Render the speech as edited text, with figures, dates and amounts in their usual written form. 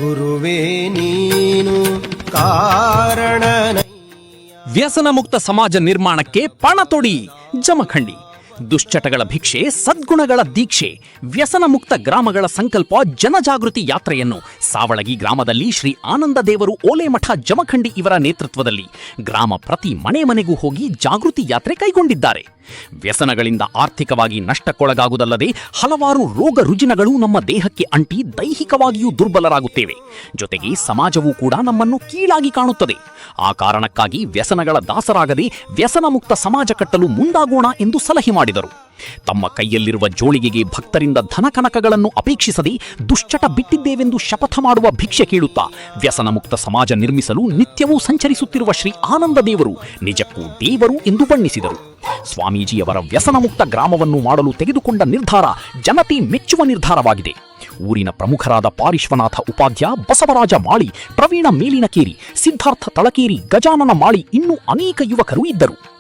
ಗುರುವೇ ನೀನು ಕಾರಣನಯ್ಯ. ವ್ಯಸನ ಮುಕ್ತ ಸಮಾಜ ನಿರ್ಮಾಣಕ್ಕೆ ಪಣ ತೊಡಿ. ಜಮಖಂಡಿ. ದುಶ್ಚಟಗಳ ಭಿಕ್ಷೆ, ಸದ್ಗುಣಗಳ ದೀಕ್ಷೆ, ವ್ಯಸನ ಮುಕ್ತ ಗ್ರಾಮಗಳ ಸಂಕಲ್ಪ ಜನಜಾಗೃತಿ ಯಾತ್ರೆಯನ್ನು ಸಾವಳಗಿ ಗ್ರಾಮದಲ್ಲಿ ಶ್ರೀ ಆನಂದ ದೇವರು ಓಲೆಮಠ ಜಮಖಂಡಿ ಇವರ ನೇತೃತ್ವದಲ್ಲಿ ಗ್ರಾಮ ಪ್ರತಿ ಮನೆ ಮನೆಗೂ ಹೋಗಿ ಜಾಗೃತಿ ಯಾತ್ರೆ ಕೈಗೊಂಡಿದ್ದಾರೆ. ವ್ಯಸನಗಳಿಂದ ಆರ್ಥಿಕವಾಗಿ ನಷ್ಟಕ್ಕೊಳಗಾಗುವುದಲ್ಲದೆ ಹಲವಾರು ರೋಗ ರುಜಿನಗಳು ನಮ್ಮ ದೇಹಕ್ಕೆ ಅಂಟಿ ದೈಹಿಕವಾಗಿಯೂ ದುರ್ಬಲರಾಗುತ್ತೇವೆ. ಜೊತೆಗೆ ಸಮಾಜವೂ ಕೂಡ ನಮ್ಮನ್ನು ಕೀಳಾಗಿ ಕಾಣುತ್ತದೆ. ಆ ಕಾರಣಕ್ಕಾಗಿ ವ್ಯಸನಗಳ ದಾಸರಾಗದೆ ವ್ಯಸನ ಮುಕ್ತ ಸಮಾಜ ಕಟ್ಟಲು ಮುಂದಾಗೋಣ ಎಂದು ಸಲಹೆ ಮಾಡಿದರು. ತಮ್ಮ ಕೈಯಲ್ಲಿರುವ ಜೋಳಿಗೆಗೆ ಭಕ್ತರಿಂದ ಧನಕನಕಗಳನ್ನು ಅಪೇಕ್ಷಿಸದೆ ದುಶ್ಚಟ ಬಿಟ್ಟಿದ್ದೇವೆಂದು ಶಪಥ ಮಾಡುವ ಭಿಕ್ಷೆ ಕೇಳುತ್ತಾ ವ್ಯಸನ ಮುಕ್ತ ಸಮಾಜ ನಿರ್ಮಿಸಲು ನಿತ್ಯವೂ ಸಂಚರಿಸುತ್ತಿರುವ ಶ್ರೀ ಆನಂದ ದೇವರು ನಿಜಕ್ಕೂ ದೇವರು ಎಂದು ಬಣ್ಣಿಸಿದರು. ಸ್ವಾಮೀಜಿಯವರ ವ್ಯಸನ ಮುಕ್ತ ಗ್ರಾಮವನ್ನು ಮಾಡಲು ತೆಗೆದುಕೊಂಡ ನಿರ್ಧಾರ ಜನತೆ ಮೆಚ್ಚುವ ನಿರ್ಧಾರವಾಗಿದೆ. ಊರಿನ ಪ್ರಮುಖರಾದ ಪಾರಿಶ್ವನಾಥ ಉಪಾಧ್ಯ, ಬಸವರಾಜ ಮಾಳಿ, ಪ್ರವೀಣ ಮೇಲಿನಕೇರಿ, ಸಿದ್ಧಾರ್ಥ ತಳಕೇರಿ, ಗಜಾನನ ಮಾಳಿ ಇನ್ನೂ ಅನೇಕ ಯುವಕರು ಇದ್ದರು.